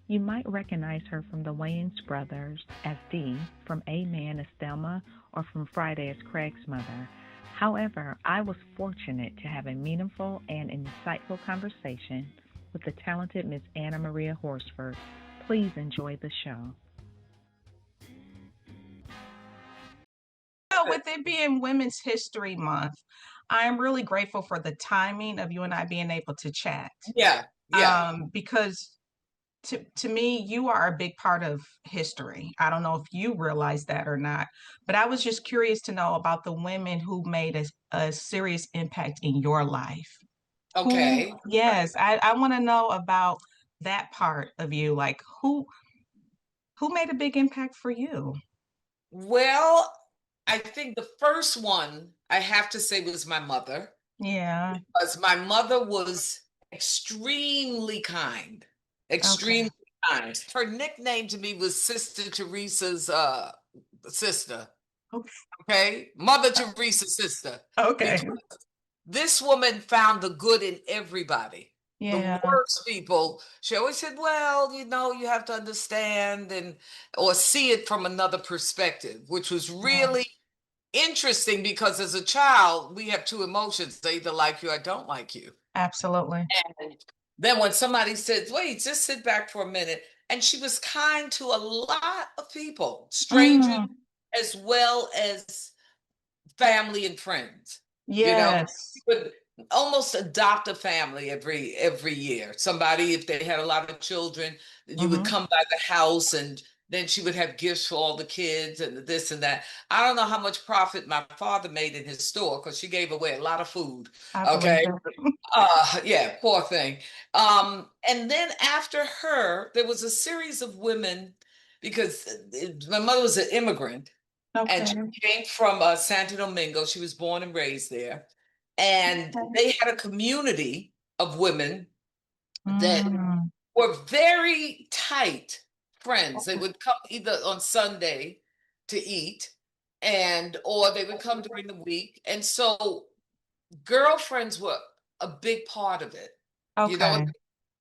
You might recognize her from the Wayans brothers as Dee, from A Man as Thelma, or from Friday as Craig's mother. However, I was fortunate to have a meaningful and insightful conversation with the talented Miss Anna Maria Horsford. Please enjoy the show. So, with it being Women's History Month, I am really grateful for the timing of you and I being able to chat. Yeah, yeah. Because to me, you are a big part of history. I don't know if you realize that or not, but I was just curious to know about the women who made a serious impact in your life. Who, Okay. yes, I want to know about that part of you. Like who made a big impact for you? Well, I think the first one I have to say was my mother, Yeah. because my mother was extremely kind, Okay. extremely kind. Her nickname to me was Sister Teresa's sister. Okay. Okay, Mother Teresa's sister, Okay. because this woman found the good in everybody. The Yeah. worst people, she always said, well, you have to understand and or see it from another perspective, which was Yeah. really interesting because as a child, we have two emotions. They either like you or don't like you. Absolutely. And then when somebody says, wait, just sit back for a minute. And she was kind to a lot of people, strangers Mm, as well as family and friends. You know, yes. you would almost adopt a family every year. Somebody, if they had a lot of children, you would Hmm. come by the house and then she would have gifts for all the kids and this and that. I don't know how much profit my father made in his store because she gave away a lot of food. I believe Okay. it. Yeah, poor thing. And then after her, there was a series of women because my mother was an immigrant and Okay. she came from Santo Domingo. She was born and raised there. And Okay. they had a community of women that Mm, were very tight friends. They would come either on Sunday to eat and or they would come during the week. And so girlfriends were a big part of it. You know, okay.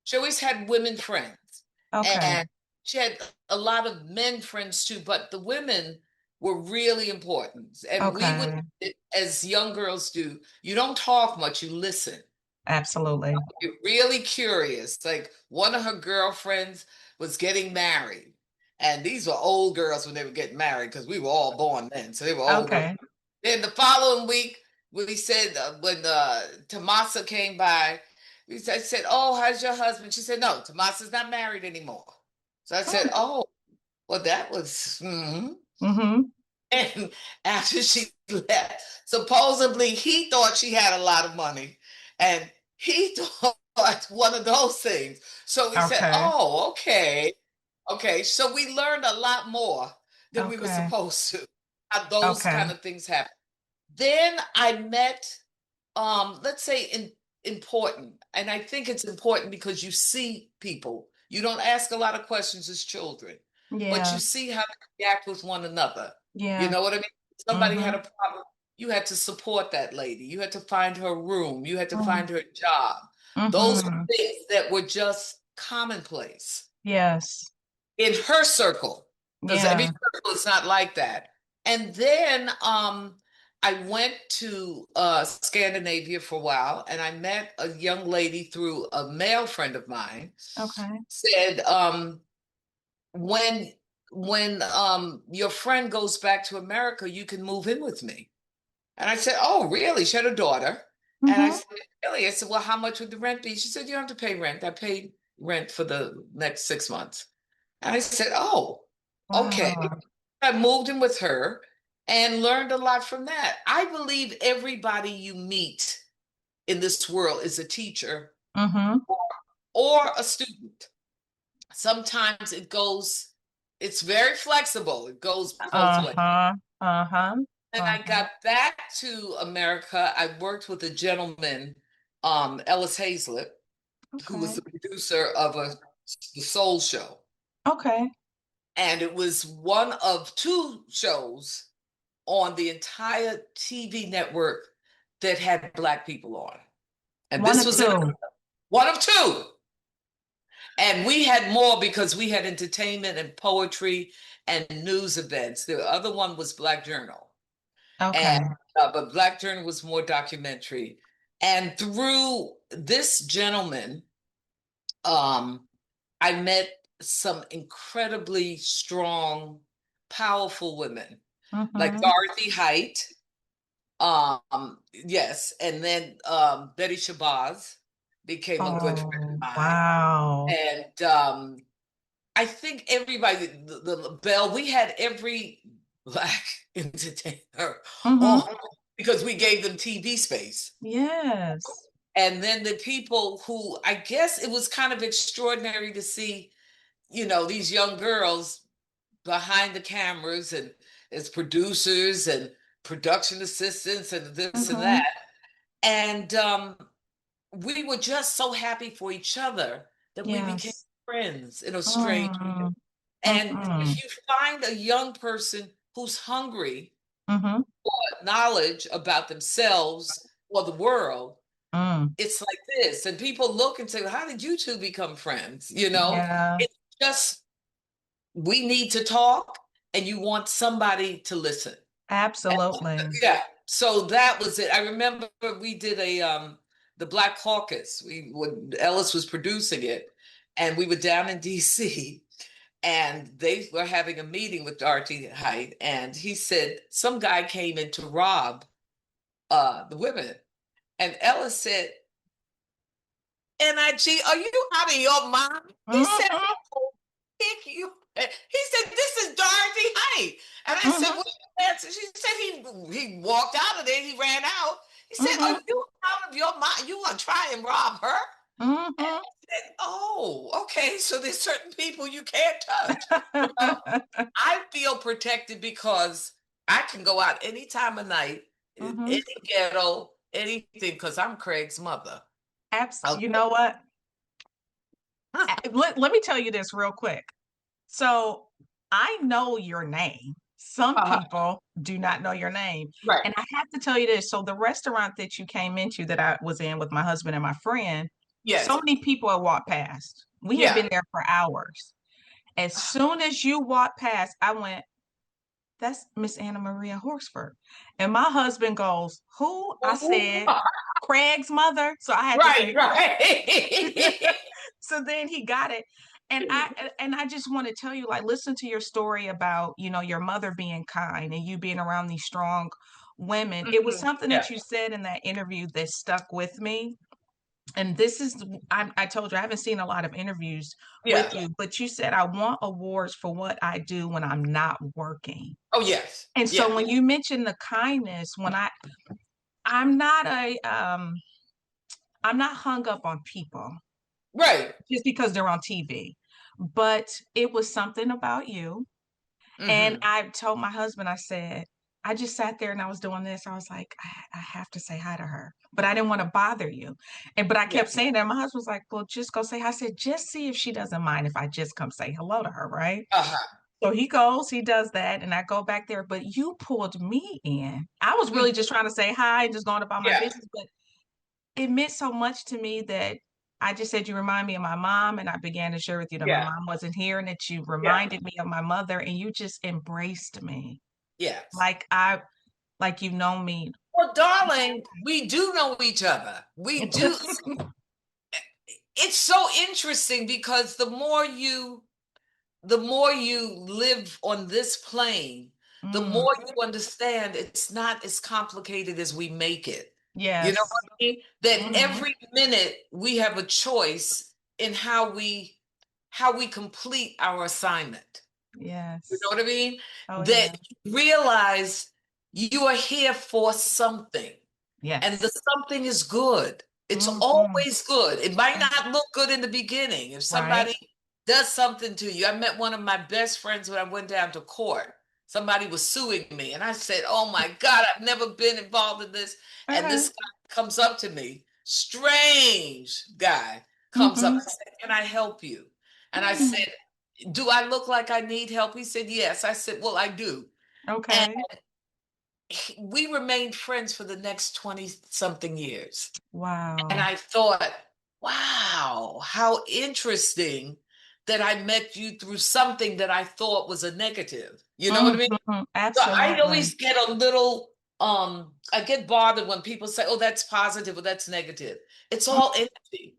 she always had women friends Okay. and she had a lot of men friends too, but the women were really important. And we would, Okay. as young girls do, you don't talk much, you listen. Absolutely. You're really curious. Like one of her girlfriends was getting married. And these were old girls when they were getting married because we were all born then. So they were old girls. Okay. Then the following week, we said, when Tomasa came by, I said, oh, how's your husband? She said, no, Tomasa's not married anymore. So I said, Oh. oh, well, that was, Mm-hmm. And after she left, supposedly he thought she had a lot of money and he thought one of those things. So we said, Okay. oh, okay. Okay. So we learned a lot more than we were Okay. supposed to. How those Okay. kind of things happen. Then I met, let's say important. And I think it's important because you see people. You don't ask a lot of questions as children, but Yeah. you see how they react with one another. You Yeah. know what I mean? Somebody had Mm-hmm. a problem. You had to support that lady. You had to find her room. You had to Mm-hmm. find her job. Those were Mm-hmm. things that were just commonplace Yes. in her circle, because every Yeah. circle is not like that. And then I went to Scandinavia for a while, and I met a young lady through a male friend of mine. Okay. Said, when your friend goes back to America, you can move in with me. And I said, oh, really? She had a daughter. And I Mm-hmm. said, really? I said, well, how much would the rent be? She said, you don't have to pay rent. I paid rent for the next 6 months. And I said, oh, okay. Wow. I moved in with her and learned a lot from that. I believe everybody you meet in this world is a teacher Mm-hmm. or a student. Sometimes it's very flexible. It goes both ways. Uh-huh. Uh-huh. And I Uh-huh. got back to America. I worked with a gentleman, Ellis Hazlett, who was Okay. the producer of the Soul Show. Okay. And it was one of two shows on the entire TV network that had Black people on. And One this or was in two. one of two. And we had more because we had entertainment and poetry and news events. The other one was Black Journal. Okay. And but Black Journal was more documentary. And through this gentleman, I met some incredibly strong, powerful women, like Mm-hmm. Dorothy Height. Yes, and then Betty Shabazz became a good friend Oh, of mine. wow. And I think everybody, the Bell, we had every black entertainer, Mm-hmm. oh, because we gave them TV space. Yes. And then the people who, I guess it was kind of extraordinary to see, these young girls behind the cameras and as producers and production assistants and this and Mm-hmm. that. And we were just so happy for each other that we became Yes. friends in a strange way. Mm-hmm. And Mm-hmm. if you find a young person who's hungry Mm-hmm. for knowledge about themselves or the world, Mm. it's like this. And people look and say, well, how did you two become friends? Yeah, It's just we need to talk and you want somebody to listen. And, absolutely. yeah. So that was it. I remember we did the Black Caucus. When Ellis was producing it, and we were down in DC, and they were having a meeting with Dorothy Height, and he said some guy came in to rob the women. And Ellis said, NIG, are you out of your mind? He said, Mm-hmm. pick you. He said, this is Dorothy Height. And I said, Mm-hmm. what answer? She said he walked out of there, he ran out. He said, are Mm-hmm. you out of your mind? You want to try and rob her? And Mm-hmm. I said, oh, okay. So there's certain people you can't touch. You know, I feel protected because I can go out any time of night, Mm-hmm. any ghetto, anything, because I'm Craig's mother. You Okay. know what? Let me tell you this real quick. So I know your name. Some Uh-huh. people do not know your name. Right. And I have to tell you this. So the restaurant that you came into that I was in with my husband and my friend, so Yes. many people had walked past. We had Yeah. been there for hours. As soon as you walked past, I went, that's Miss Anna Maria Horsford. And my husband goes, who? I said, Craig's mother. So I had to Right, say, right. so then he got it. And I just want to tell you, like, listen to your story about, your mother being kind and you being around these strong women. It was Mhm. something Yeah, that you said in that interview that stuck with me. And this is, I told you, I haven't seen a lot of interviews yeah. with you, but you said, I want awards for what I do when I'm not working. Oh, yes. And Yeah. so when you mentioned the kindness, I'm not I'm not hung up on people Right. just because they're on TV. But it was something about you. And Hmm. I told my husband, I said, I just sat there and I was doing this. I was like, I have to say hi to her, but I didn't want to bother you. But I Yeah. kept saying that. My husband was like, well, just go say hi. I said, just see if she doesn't mind if I just come say hello to her, right? Uh-huh. So he goes, he does that, and I go back there. But you pulled me in. I was Mm. really just trying to say hi and just going about my Yeah. business, but it meant so much to me that I just said, you remind me of my mom. And I began to share with you that my Yeah. mom wasn't here and that you Yeah. reminded me of my mother and you just embraced me. Yes. Like you've known me. Well, darling, we do know each other. We do. It's so interesting because the more you live on this plane, the Mm, more you understand it's not as complicated as we make it. You know yes. what I mean? That Hmm. every minute we have a choice in how we complete our assignment. You know Yes. what I mean? Oh That yeah. you realize you are here for something. And the Yes. something is good. It's Hmm. always good. It might not look good in the beginning. If Right. somebody does something to you, I met one of my best friends when I went down to court. Somebody was suing me, and I said, oh my God, I've never been involved in this. And Uh-huh. this guy comes up to me, strange guy comes up Hmm. and said, can I help you? And I Mm. said, do I look like I need help? He said, yes. I said, well, I do. And Okay. we remained friends for the next 20 something years. And Wow. I thought, wow, how interesting that I met you through something that I thought was a negative. You know what I mean? So I Absolutely. always get a little I get bothered when people say, "Oh, that's positive or that's negative." It's Mm, all energy.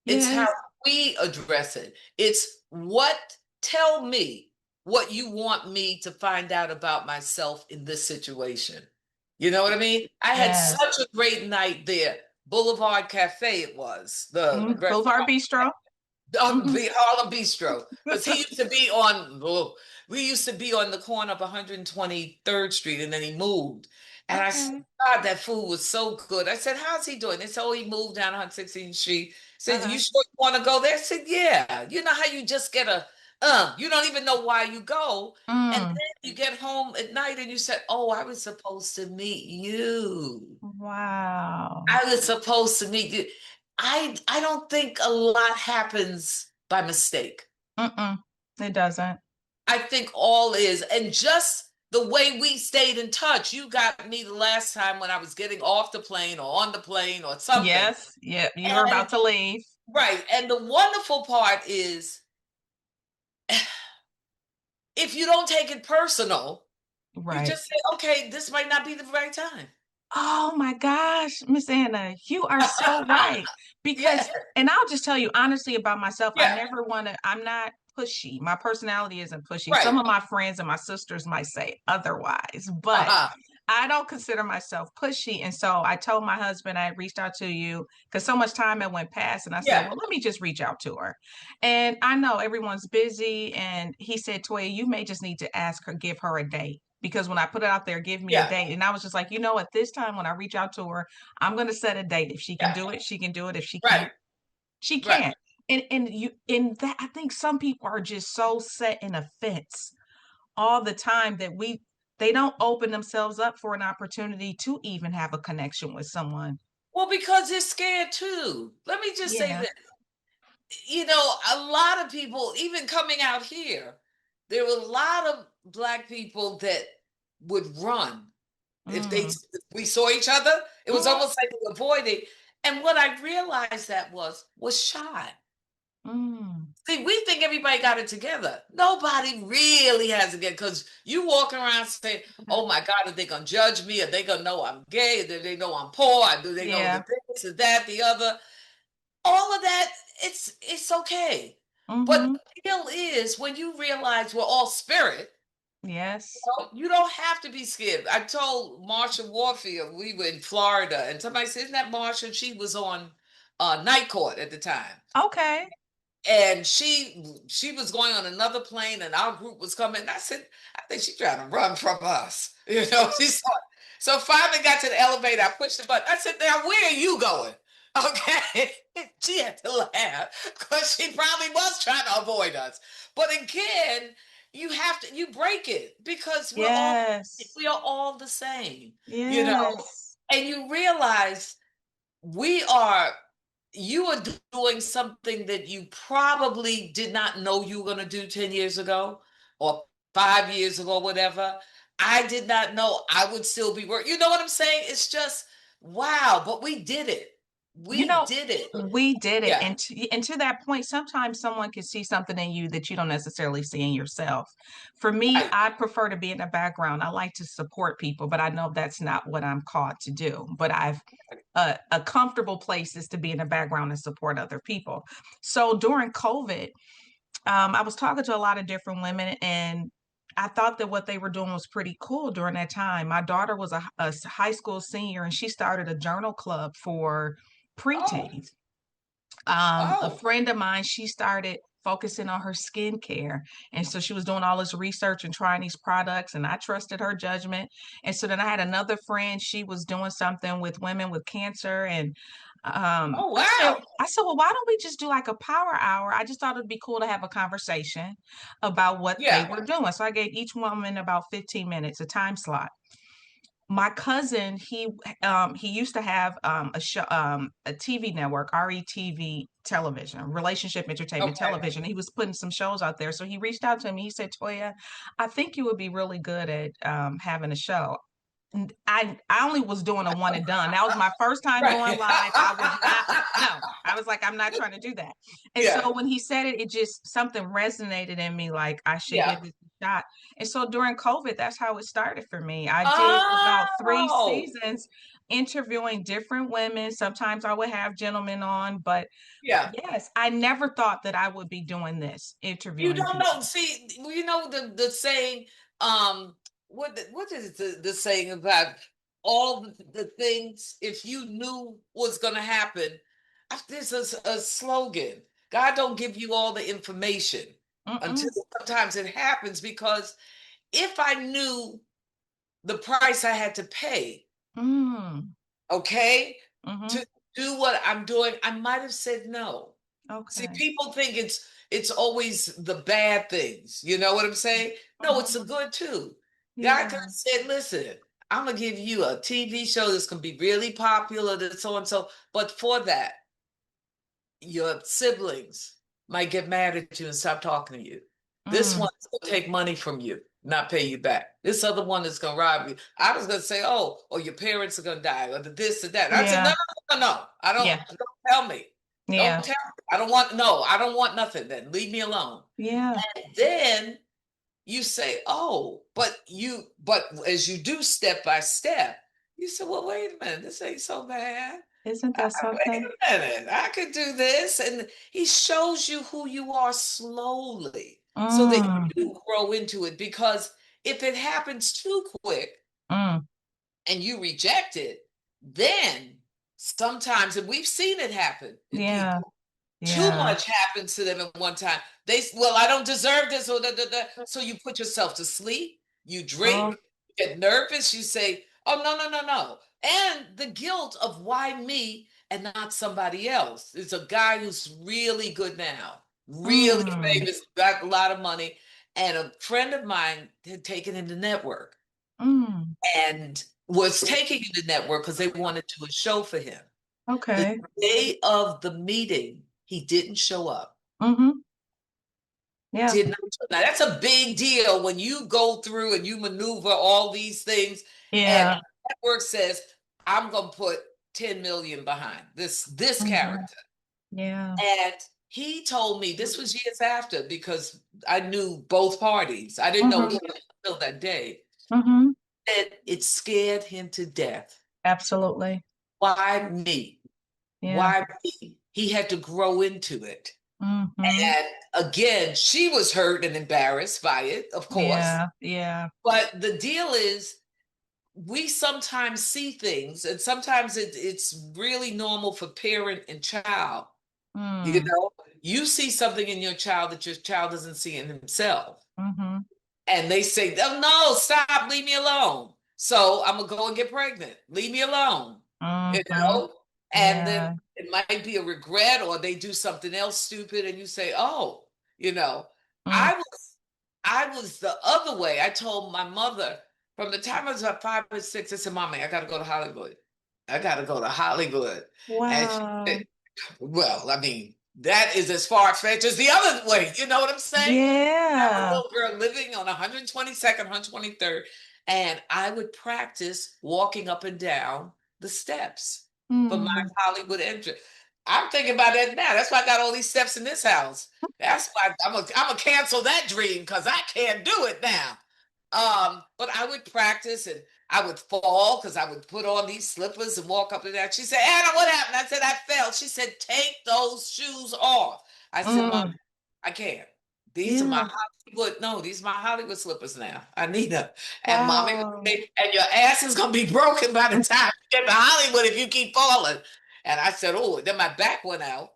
It's how yes. we address it. It's tell me what you want me to find out about myself in this situation. You know what I mean? I had Yes. such a great night there. Boulevard Cafe, it was the Boulevard restaurant. Bistro. Hmm. Harlem Bistro, because he used to be on. Oh, we used to be on the corner of 123rd Street, and then he moved. And I said, Okay. God, that food was so good. I said, how's he doing? They said, oh, he moved down 116th Street. I said, you Uh-huh. sure you want to go there? I said, yeah. You know how you just get you don't even know why you go. And Mm. then you get home at night and you said, oh, I was supposed to meet you. Wow. I was supposed to meet you. I don't think a lot happens by mistake. Mm-mm. It doesn't. I think all is, and just the way we stayed in touch. You got me the last time when I was getting off the plane or on the plane or something. Yes. Yep. You were And about to leave. right, and the wonderful part is if you don't take it personal, you Right. just say, okay, this might not be the right time. Oh my gosh, Miss Anna, you are so right. Yeah, Because, and I'll just tell you honestly about myself, I yeah, never want to, I'm not pushy. My personality isn't pushy. Some right. of my friends and my sisters might say otherwise, but Uh-huh. I don't consider myself pushy. And so I told my husband I had reached out to you because so much time had went past. And I said, Yeah, well, let me just reach out to her. And I know everyone's busy. And he said, Toya, you may just need to ask her, give her a date. Because when I put it out there, give me a yeah, date. And I was just like, at this time when I reach out to her, I'm going to set a date. If she can yeah. do it, she can do it. If she Right, can't, she right. can't. And you in that I think some people are just so set in a fence all the time that they don't open themselves up for an opportunity to even have a connection with someone. Well, because they're scared too. Let me just say Yeah. this. A lot of people, even coming out here, there were a lot of Black people that would run Mm. if we saw each other. It was Mm. almost like they avoided. And what I realized that was shy. Mm. See, we think everybody got it together. Nobody really has it together because you walking around saying, "Oh my God, are they gonna judge me? Are they gonna know I'm gay? Do they know I'm poor? Do they know Yeah. the this, is that, the other?" All of that, it's okay. But Mm-hmm. the deal is when you realize we're all spirit, Yes. you don't have to be scared. I told Marsha Warfield, we were in Florida, and somebody said, isn't that Marsha? She was on Night Court at the time. Okay. And she was going on another plane and our group was coming. And I said, I think she's trying to run from us. She saw it. So finally got to the elevator. I pushed the button. I said, now where are you going? Okay. She had to laugh because she probably was trying to avoid us. But again, you break it because Yes. we are all the same, you know, Yes. and you realize we are you are doing something that you probably did not know you were going to do 10 years ago or 5 years ago, whatever. I did not know I would still be working. You know what I'm saying? It's just, wow, but we did it. You We know, did it. we did it. Yeah. And to that point, sometimes someone can see something in you that you don't necessarily see in yourself. For me, Right. I prefer to be in the background. I like to support people, but I know that's not what I'm called to do. But a comfortable place is to be in the background and support other people. So during COVID, I was talking to a lot of different women, and I thought that what they were doing was pretty cool during that time. My daughter was a high school senior, and she started a journal club for Oh, preteens. A oh, friend of mine, she started focusing on her skincare. And so she was doing all this research and trying these products, and I trusted her judgment. And so then I had another friend, she was doing something with women with cancer. And oh, I said, wow. well, why don't we just do like a power hour? I just thought it'd be cool to have a conversation about what they Yeah. were doing. So I gave each woman about 15 minutes, a time slot. My cousin, he used to have a show, a TV network, RETV television, relationship entertainment Okay. television. He was putting some shows out there, so he reached out to me. He said, Toya, I think you would be really good at having a show. I only was doing a one and done. That was my first time going live. I was not, no, I was like, I'm not trying to do that. And Yeah. so when he said it, it just, something resonated in me, like I should Yeah. give this a shot. And so during COVID, that's how it started for me. I did about 3 Oh, seasons interviewing different women. Sometimes I would have gentlemen on, but yeah. yes, I never thought that I would be doing this, You interviewing don't know. people. See, you know the saying, what is the saying about all the things, if you knew was going to happen? There's a slogan. God don't give you all the information until Mm-mm. sometimes it happens, because if I knew the price I had to pay, Mm. okay, Mm-hmm. to do what I'm doing, I might have said no. See, Okay. people think it's always the bad things. You know what I'm saying? No, it's Mm-hmm. the good too. God could Yeah. have said, listen, I'm gonna give you a TV show that's gonna be really popular, that so and so, but for that, your siblings might get mad at you and stop talking to you. This Mm. one's gonna take money from you, not pay you back. This other one is gonna rob you. I was gonna say, oh, or your parents are gonna die, or the this or that. I said, no, Yeah. no, no, no, no. Yeah. Don't tell me. Don't Yeah. tell me. I don't want, no, I don't want nothing then. Leave me alone. Yeah. And then you say, oh, but as you do step by step, you say, well, wait a minute, this ain't so bad. Isn't that Wait something? a minute, I could do this. And he shows you who you are slowly so that Mm. you grow into it. Because if it happens too quick Mm. and you reject it, then sometimes, and we've seen it happen in Yeah. people, too Yeah. much happens to them at one time. Well, I don't deserve this, or da, da, da. So you put yourself to sleep, you Oh. drink, you get nervous, you say, oh, no, no, no, no. And the guilt of why me and not somebody else. It's a guy who's really good now, really Mm. famous, got a lot of money. And a friend of mine had taken him to network Mm. and was taking him to network because they wanted to do a show for him. The Okay. day of the meeting, he didn't show up. Mm-hmm. Yeah. Did not show. Now that's a big deal when you go through and you maneuver all these things, and Yeah. the network says, "I'm gonna put 10 million behind this Mm-hmm. character." Yeah. And he told me, this was years after, because I knew both parties. I didn't know Mm-hmm. him until that day. Mm-hmm. And it scared him to death. Absolutely. Why me? Yeah. Why me? He had to grow into it. Mm-hmm. And again, she was hurt and embarrassed by it, of course. Yeah. Yeah. But the deal is, we sometimes see things, and sometimes it's really normal for parent and child. You Mm. know, you see something in your child that your child doesn't see in himself. Mm-hmm. And they say, oh, no, stop, leave me alone. So I'm going to go and get pregnant. Leave me alone. You Mm-hmm. know? And then Yeah. it might be a regret, or they do something else stupid and you say, oh, you know, Mm. I was the other way. I told my mother from the time I was about 5 or 6, I said, Mommy, I gotta go to Hollywood. I gotta go to Hollywood. And she Wow. said, well, I mean, that is as far fetched as the other way. You know what I'm saying? I was a Yeah. little girl living on 122nd, 123rd, and I would practice walking up and down the steps for my Mm. Hollywood entrance. I'm thinking about that now. That's why I got all these steps in this house. That's why I'm gonna cancel that dream, because I can't do it now. But I would practice, and I would fall because I would put on these slippers and walk up and down. She said, Anna, what happened? I said, I fell. She said, take those shoes off. I said, Mom, Mm. I can't. These are my Yeah. Hollywood. No, these are my Hollywood slippers now. I need them. And mommy would Wow. say, and your ass is gonna be broken by the time you get to Hollywood if you keep falling. And I said, oh, then my back went out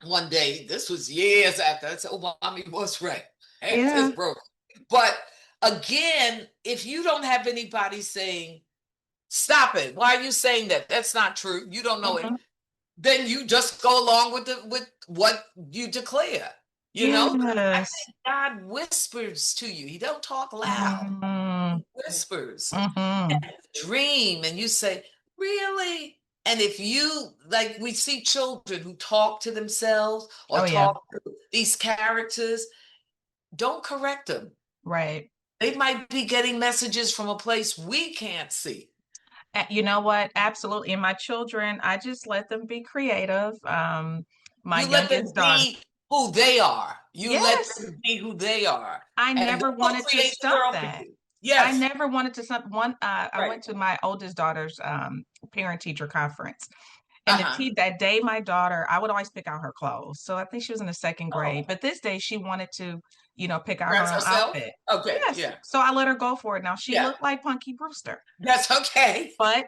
one day. This was years after. I said, oh, mommy was right. Ass is Yeah. broken. But again, if you don't have anybody saying, stop it, why are you saying that? That's not true. You don't know it. Mm-hmm. Then you just go along with what you declare. You know, I Yes. think God whispers to you. He don't talk loud. Mm. He whispers. Mm-hmm. Dream, and you say, really? And if you, like, we see children who talk to themselves or Oh yeah. talk to these characters, don't correct them. Right. They might be getting messages from a place we can't see. You know what? Absolutely. And my children, I just let them be creative. My You let them youngest daughter, be who they are. You let yes, them be who they are. I And never they'll wanted to create the stump girl for that. you. I Yes. never wanted to stump one. I Right. went to my oldest daughter's parent teacher conference. And Uh-huh. that day, my daughter, I would always pick out her clothes. So I think she was in the second Oh, grade. But this day, she wanted to, pick out her dress own herself? outfit. Okay. Yes. Yeah. So I let her go for it. Now she Yeah. looked like Punky Brewster, That's okay. but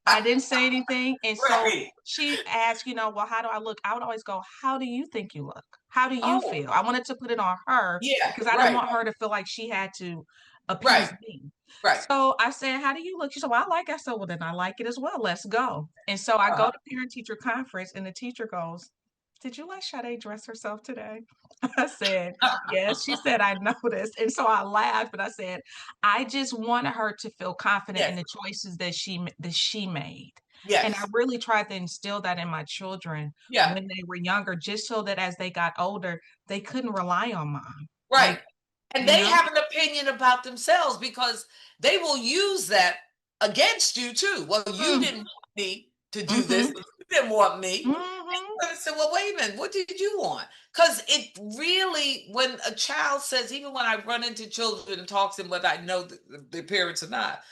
I didn't say anything. And so Right. she asked, well, how do I look? I would always go, how do you think you look? How do you Oh, feel? I wanted to put it on her yeah. because I didn't Right. want her to feel like she had to appease Right. me. Right. So I said, how do you look? She said, well, I like it. I said, well, then I like it as well. Let's go. And so I Uh-huh. go to parent teacher conference and the teacher goes, did you let Sade dress herself today? I said, yes. She said, I noticed. And so I laughed, but I said, I just wanted her to feel confident in Yes. the choices that she made. And I Yes. really tried to instill that in my children Yeah. when they were younger, just so that as they got older, they couldn't rely on mom. Right. Like, And you they know, have an opinion about themselves because they will use that against you too. Well, you mm, didn't want me to do this. mm-hmm, You didn't want me. mm-hmm, And I said, well, wait a minute. What did you want? Because it really, when a child says, even when I run into children and talk to them, whether I know their parents or not,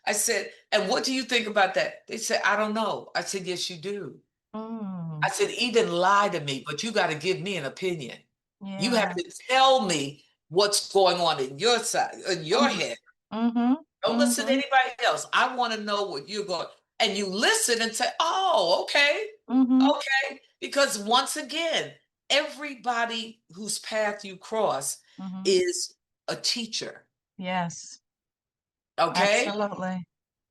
I said, and what do you think about that? They said, I don't know. I said, yes, you do. I mm, said, even lie to me, but you got to give me an opinion. You have yeah. to tell me what's going on in your side, in your Mm-hmm, head. mm-hmm, Don't listen to mm-hmm, anybody else. I want to know what you're going. And you listen and say, "Oh, okay, mm-hmm, okay." Because once again, everybody whose path you cross mm-hmm. is a teacher. Yes, Okay, absolutely.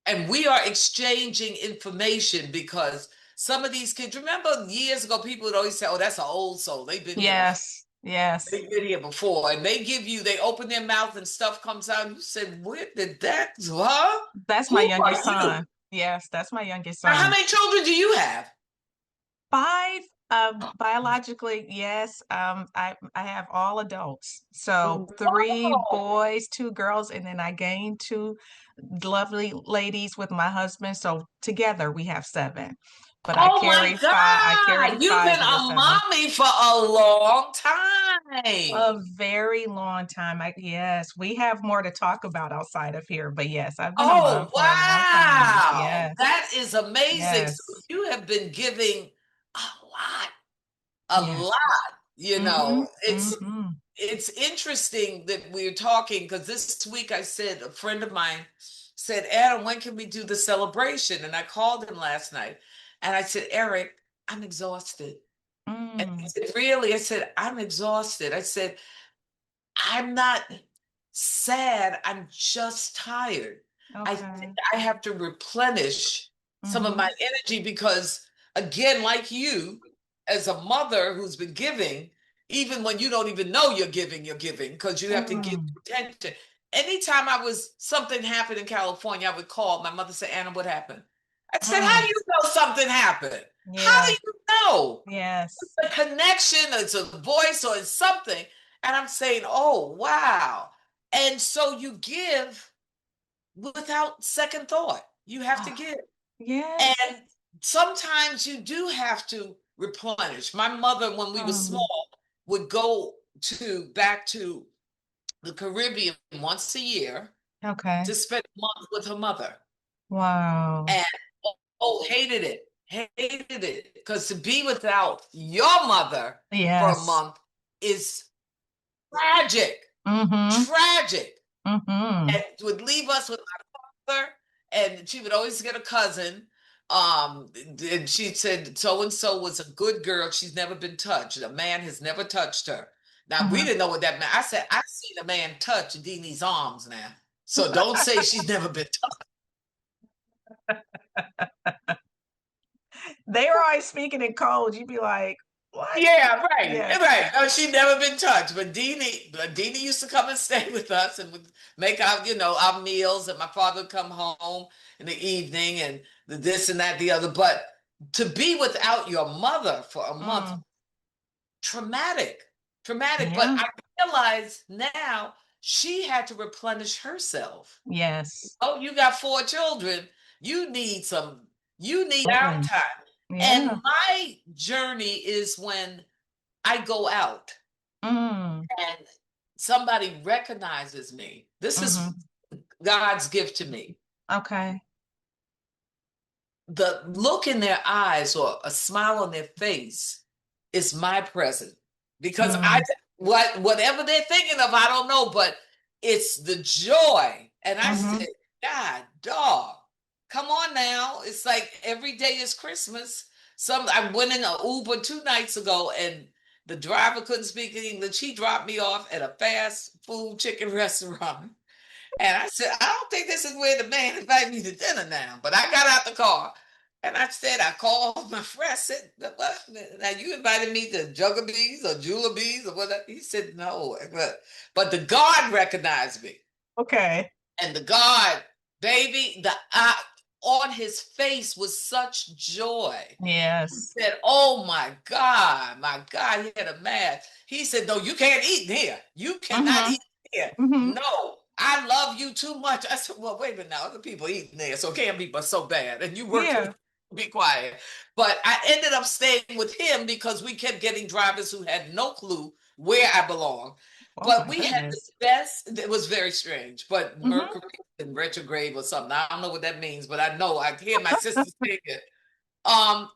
and we are exchanging information because some of these kids. Remember, years ago, people would always say, "Oh, that's an old soul. They've been here before." Yes, yes. They've been here before, and they open their mouth and stuff comes out. And you said, "Where did that? Huh? That's my Who are youngest you?" son. Yes, that's my youngest Now, how son. many children do you have? Five, biologically, yes. I have all adults. So three Whoa. boys, two girls, and then I gained two lovely ladies with my husband. So together we have seven. But I Oh my carry five. I carry God, you've been five of the a seven. mommy for a long A time. very long time. Yes, we have more to talk about outside of here, but yes, I've been a mom Oh, for a long time. wow. Yes, That is amazing. So yes, you have been giving a lot, a yes. lot, Mm-hmm. It's Mm-hmm. interesting that we're talking because this week I said a friend of mine said, Adam, when can we do the celebration? And I called him last night and I said, Eric, I'm exhausted. And he Mm. said, really? I said, I'm exhausted. I said, I'm not sad. I'm just tired. I think Okay. I have to replenish some of Mm-hmm. my energy because, again, like you, as a mother who's been giving, even when you don't even know you're giving because you have to give Mm. attention. Anytime something happened in California, I would call my mother, say, Anna, what happened? I said, how do Mm. you know something happened? How do Yeah. you know? Yes. A connection, it's a voice or it's something. And I'm saying, oh, wow. And so you give without second thought. You have to Oh, give. yes. And sometimes you do have to replenish. My mother, when we were Mm. small, would go back to the Caribbean once a year Okay. to spend a month with her mother. Wow. And hated it. Hated it. Because to be without your mother for a Yes. month is tragic. Mm-hmm. Tragic. Mm-hmm. And would leave us with my mother, and she would always get a cousin. And she said so and so was a good girl. She's never been touched. A man has never touched her. Now we Mm-hmm. didn't know what that meant. I said I seen a man touch Dee Dee's arms now. So don't say she's never been touched. They were always speaking in code. You'd be like, what? Yeah, right, Yes. right. No, she'd never been touched. But Deanie used to come and stay with us and would make our meals. And my father would come home in the evening and the this and that, the other. But to be without your mother for a month, Mm. traumatic, traumatic. But Yeah. I realize now she had to replenish herself. Yes. Oh, you got 4 children. You need Absolutely. downtime. Yeah. And my journey is when I go out Mm. and somebody recognizes me. This is Mm-hmm. God's gift to me. Okay. The look in their eyes or a smile on their face is my present, because Mm. whatever they're thinking of, I don't know, but it's the joy. And I Mm-hmm. said, God, dog, come on now. It's like every day is Christmas. I went in an Uber 2 nights ago, and the driver couldn't speak English. She dropped me off at a fast food chicken restaurant. And I said, I don't think this is where the man invited me to dinner now. But I got out the car and I said, I called my friend. I said, what? Now you invited me to Juggabees or Julabees or whatever. He said, no. But the guard recognized me. Okay. And the guard, baby, on his face was such joy. Yes. Said, oh my God, he had a mask. He said, no, you can't eat here. You cannot Mm-hmm. eat here. Mm-hmm. No, I love you too much. I said, well, wait a minute now. Other people eating there, so it can't be but so bad. And you work Yeah. with be quiet. But I ended up staying with him because we kept getting drivers who had no clue where I belong. Oh But my we had the goodness. best, it was very strange, but Mm-hmm. Mercury in retrograde or something. I don't know what that means, but I know I hear my sister saying it.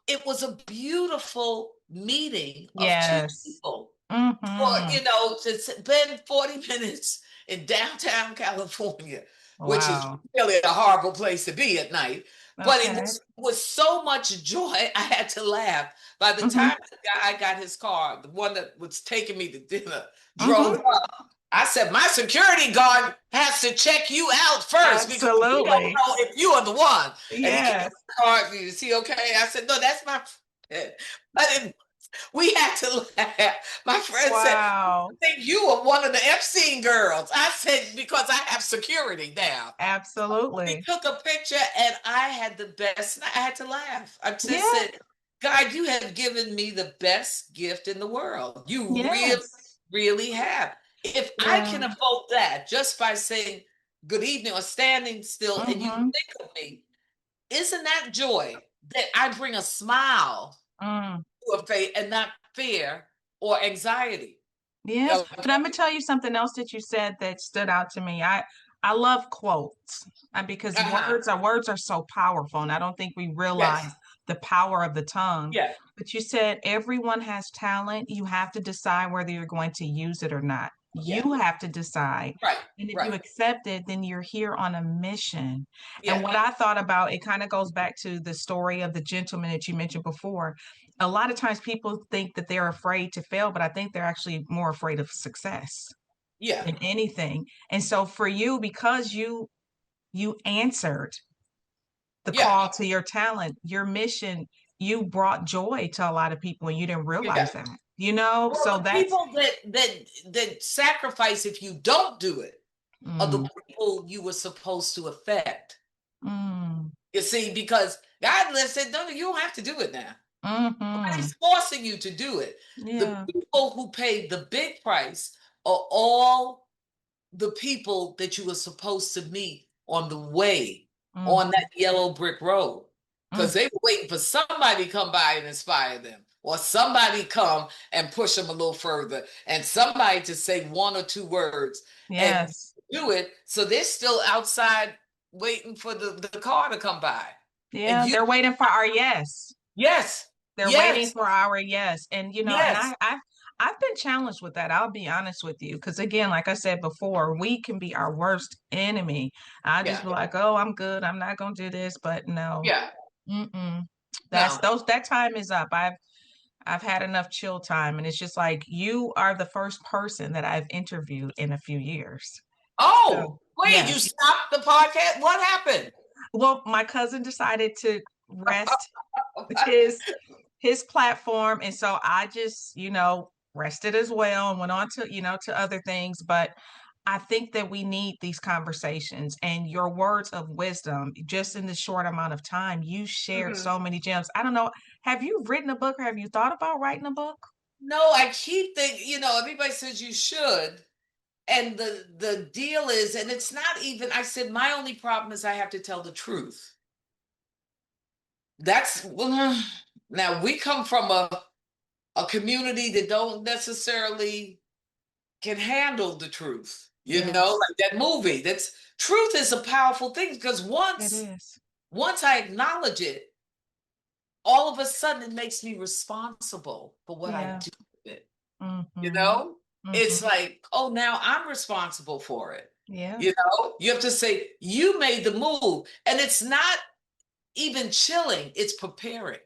It was a beautiful meeting of 2 Yes. people for, Mm-hmm. to spend 40 minutes in downtown California, which is Wow. really a horrible place to be at night. But it Okay. was so much joy, I had to laugh. By the Mm-hmm. time the guy got his car, the one that was taking me to dinner, drove Mm-hmm. up, I said, my security guard has to check you out first because we don't Absolutely. know if you are the one. And he came Yes. the car, is he okay? I said, no, that's my friend. But we had to laugh. My friend said, Wow. I think you are one of the Epstein girls. I said, because I have security now. We Absolutely. took a picture and I had the best. I had to laugh. I just Yeah. said, God, you have given me the best gift in the world. You really, Yes. really have. If I Yeah. can evoke that just by saying good evening or standing still and you Mm-hmm. think of me, isn't that joy that I bring a smile Mm. to a face and not fear or anxiety? Yes, Okay. but I'm gonna tell you something else that you said that stood out to me. I love quotes because Uh-huh. words are so powerful, and I don't think we Yes. realize the power of the tongue. Yeah. But you said everyone has talent. You have to decide whether you're going to use it or not. Yeah. You have to decide. Right. And if you Right. accept it, then you're here on a mission. And Yeah. what I thought about, it kind of goes back to the story of the gentleman that you mentioned before. A lot of times people think that they're afraid to fail, but I think they're actually more afraid of success Yeah. than anything. And so for you, because you answered the Yeah. call to your talent, your mission, you brought joy to a lot of people and you didn't Yeah. realize that. You know, Well, so the that's people that sacrifice if you don't do it are the mm, people you were supposed to affect. mm, You see, because God said, no, you don't have to do it now. mm-hmm. Nobody's forcing you to do it. The Yeah. people who paid the big price are all the people that you were supposed to meet on the way Mm, on that yellow brick road. mm, Because they were waiting for somebody to come by and inspire them, or somebody come and push them a little further, and somebody to say 1 or 2 words and yes. do it. So they're still outside waiting for the car to come by. And Yeah, you, they're waiting for our yes. yes, They're waiting yes, for our yes. And and yes, I've been challenged with that. I'll be honest with you. Because again, like I said before, we can be our worst enemy. I just yeah, be like, oh, I'm good. I'm not gonna do this. But no. yeah. Mm-mm. No. That time is up. I've had enough chill time. And it's just like you are the first person that I've interviewed in a few years. So Oh, wait, you yes. stopped the podcast? What happened? Well, my cousin decided to rest his his platform, and so I just rested as well and went on to to other things. But I think that we need these conversations and your words of wisdom just in this short amount of time. You shared Mhm. so many gems. I don't know, have you written a book or have you thought about writing a book? No, I keep thinking, everybody says you should. And the deal is, and it's not even, I said, my only problem is I have to tell the truth. That's, now we come from a community that don't necessarily can handle the truth. You Yes. know, like that movie. That's truth is a powerful thing because It is. once I acknowledge it, all of a sudden it makes me responsible for what I do with it. You know, it's like, oh, now I'm responsible for it. Yeah. You know, you have to say, you made the move. And it's not even chilling, it's preparing.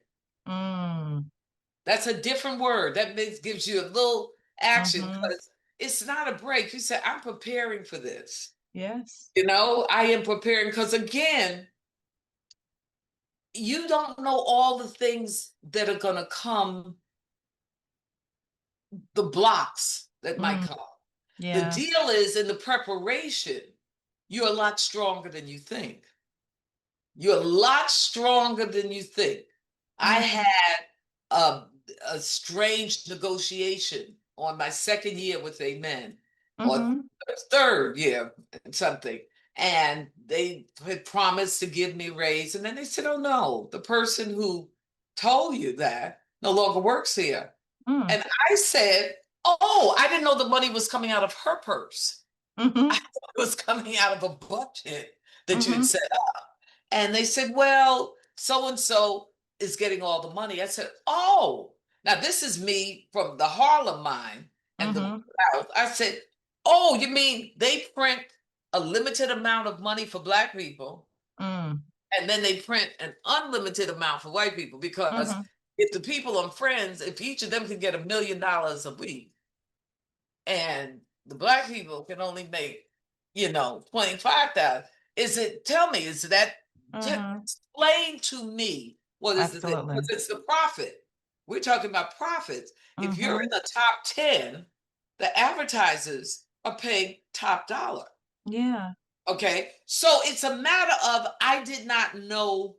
That's a different word. That gives you a little action because it's not a break. You say, I'm preparing for this. Yes. You know, I am preparing because, again, you don't know all the things that are going to come, the blocks that might come. Yeah. The deal is in the preparation, you're a lot stronger than you think. You're a lot stronger than you think. I had a strange negotiation on my second year with Amen, or third year, something. And they had promised to give me a raise. And then they said, oh no, the person who told you that no longer works here. And I said, oh, I didn't know the money was coming out of her purse. I thought it was coming out of a budget that you had set up. And they said, well, so-and-so is getting all the money. I said, oh, now this is me from the Harlem mind and the South. I said, oh, you mean they print a limited amount of money for Black people, and then they print an unlimited amount for white people? Because if the people on Friends, if each of them can get $1 million a week, and the Black people can only make, 25,000, tell me, is that, explain to me what is the thing? Because it's the profit. We're talking about profits. If you're in the top 10, the advertisers are paying top dollar. Yeah. Okay. So it's a matter of, I did not know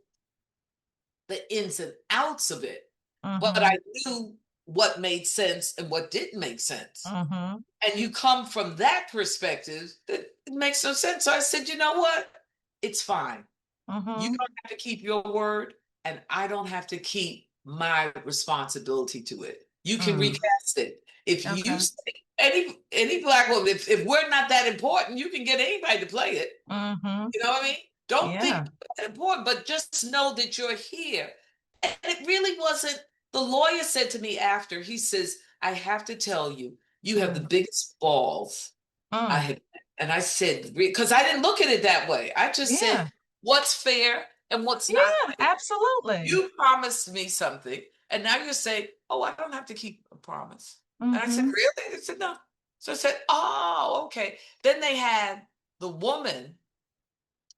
the ins and outs of it, but I knew what made sense and what didn't make sense. And you come from that perspective, that it makes no sense. So I said, you know what? It's fine. You don't have to keep your word, and I don't have to keep my responsibility to it. You can recast it. If you say, any Black woman, if we're not that important, you can get anybody to play it. You know what I mean? Don't think it's that important, but just know that you're here. And it really wasn't. The lawyer said to me after, he says, I have to tell you, you have the biggest balls I had. And I said, because I didn't look at it that way. I just said, what's fair and what's not fair. Absolutely. You promised me something, and now you say, oh, I don't have to keep a promise. And I said, really? They said, no. So I said, oh, okay. Then they had the woman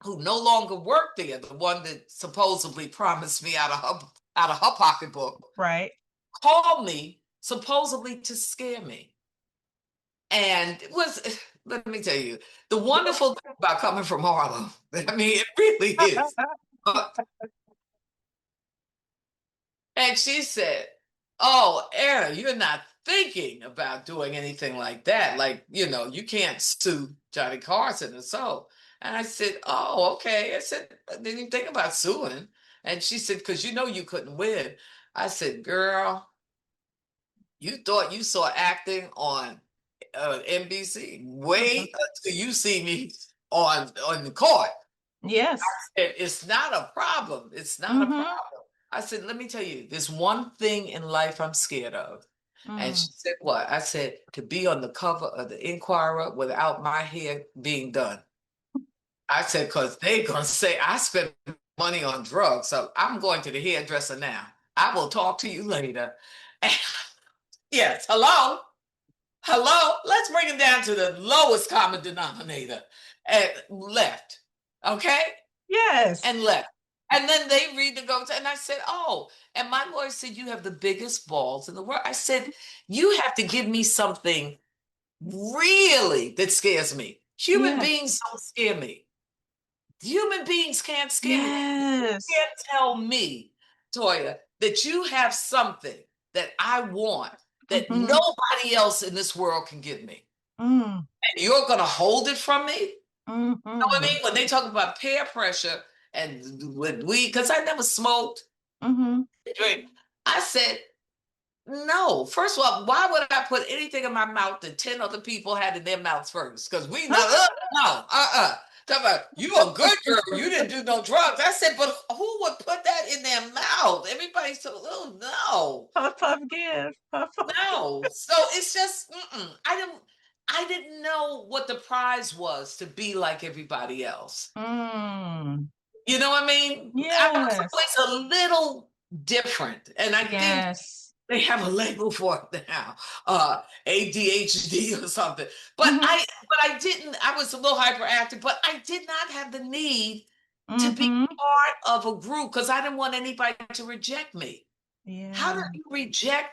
who no longer worked there, the one that supposedly promised me out of her pocketbook, right, called me supposedly to scare me. And it was, let me tell you, the wonderful thing about coming from Harlem, I mean, it really is. And she said, oh, Anna, you're not thinking about doing anything like that. Like, you can't sue Johnny Carson or so. And I said, oh, okay. I said, I didn't even think about suing. And she said, because you couldn't win. I said, girl, you thought you saw acting on NBC. Wait until you see me on the court. Yes. I said, it's not a problem. It's not a problem. I said, let me tell you, there's one thing in life I'm scared of. And she said, what? I said, to be on the cover of the Inquirer without my hair being done. I said, because they're going to say I spent money on drugs. So I'm going to the hairdresser now. I will talk to you later. Yes, hello? Hello? Let's bring it down to the lowest common denominator. And left. Okay? Yes. And left. And then they read the go, and I said, oh, and my lawyer said, you have the biggest balls in the world. I said, you have to give me something really that scares me. Human beings don't scare me. Human beings can't scare me. You can't tell me, Toya, that you have something that I want that nobody else in this world can give me. Mm. And you're going to hold it from me? Mm-hmm. You know what I mean? When they talk about peer pressure and when because I never smoked, Mm-hmm. drink, I said, no. First of all, why would I put anything in my mouth that 10 other people had in their mouths first? Because we not, no, Talk about, you a good girl. You didn't do no drugs. I said, but who would put that in their mouth? Everybody's so, oh, no. Puff, puff, give. Puff, puff. No. So it's just, I didn't know what the prize was to be like everybody else. Mm. You know what I mean? I was Yes. always a little different. And I think Yes. they have a label for it now, ADHD or something. But Mm-hmm. I didn't. I was a little hyperactive, but I did not have the need to be Mm-hmm. part of a group because I didn't want anybody to reject me. How did Yeah. you reject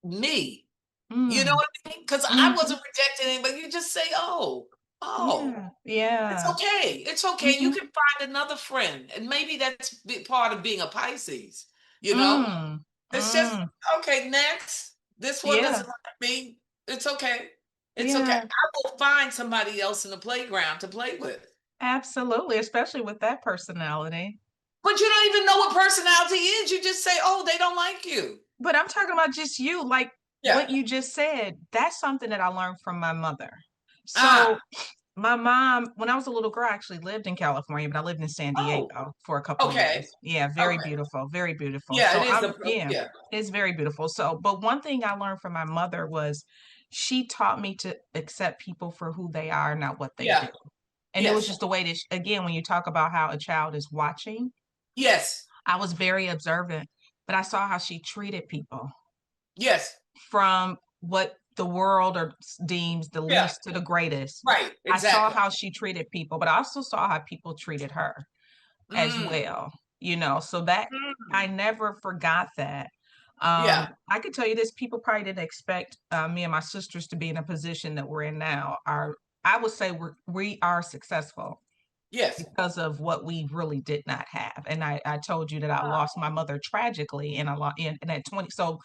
me? You know Mm. what I mean? Because I Mm-hmm. wasn't rejecting anybody. You just say, oh. Yeah. It's Yeah. okay. It's okay. You Mm-hmm. can find another friend. And maybe that's part of being a Pisces, you know? Mm. It's just, Mm. okay, next. This one Yeah. doesn't like me. It's okay. It's okay. Yeah. I will find somebody else in the playground to play with. Absolutely. Especially with that personality. But you don't even know what personality is. You just say, oh, they don't like you. But I'm talking about just you, like Yeah. what you just said. That's something that I learned from my mother. Ah. So my mom, when I was a little girl, I actually lived in California, but I lived in San Oh, Diego for a couple of okay. years. Yeah, very Okay. beautiful, very beautiful. Yeah, it So is a, yeah, yeah. it's very beautiful. So, but one thing I learned from my mother was she taught me to accept people for who they are, not what they do. Yeah. And it was Yes. just the way that, again, when you talk about how a child is watching, Yes. I was very observant, but I saw how she treated people Yes. from what the world or deems the Yeah. least to the greatest. Right. I saw Exactly. how she treated people, but I also saw how people treated her as Mm. well, so that I Mm. never forgot that. Yeah. I could tell you this, people probably didn't expect me and my sisters to be in a position that we're in now. I would say we are successful Yes. because of what we really did not have. And I told you that I lost my mother tragically in a lot in at 20. So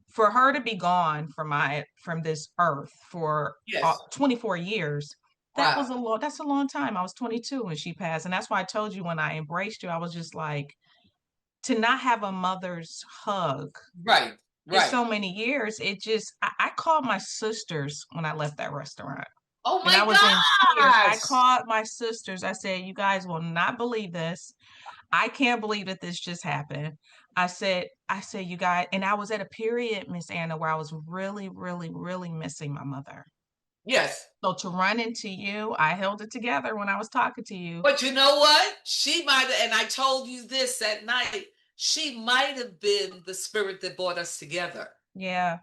for her to be gone from this earth for Yes. 24 years, Wow. that's a long time. I was 22 when she passed. And that's why I told you when I embraced you, I was just like, to not have a mother's hug Right. in Right. so many years, I called my sisters when I left that restaurant. Oh And I my was in tears. I gosh. called my sisters. I said, you guys will not believe this. I can't believe that this just happened. I said, you guys, and I was at a period, Miss Anna, where I was really, really, really missing my mother. Yes. So to run into you, I held it together when I was talking to you. But you know what? She might have, and I told you this at night, she might have been the spirit that brought us together. Yeah.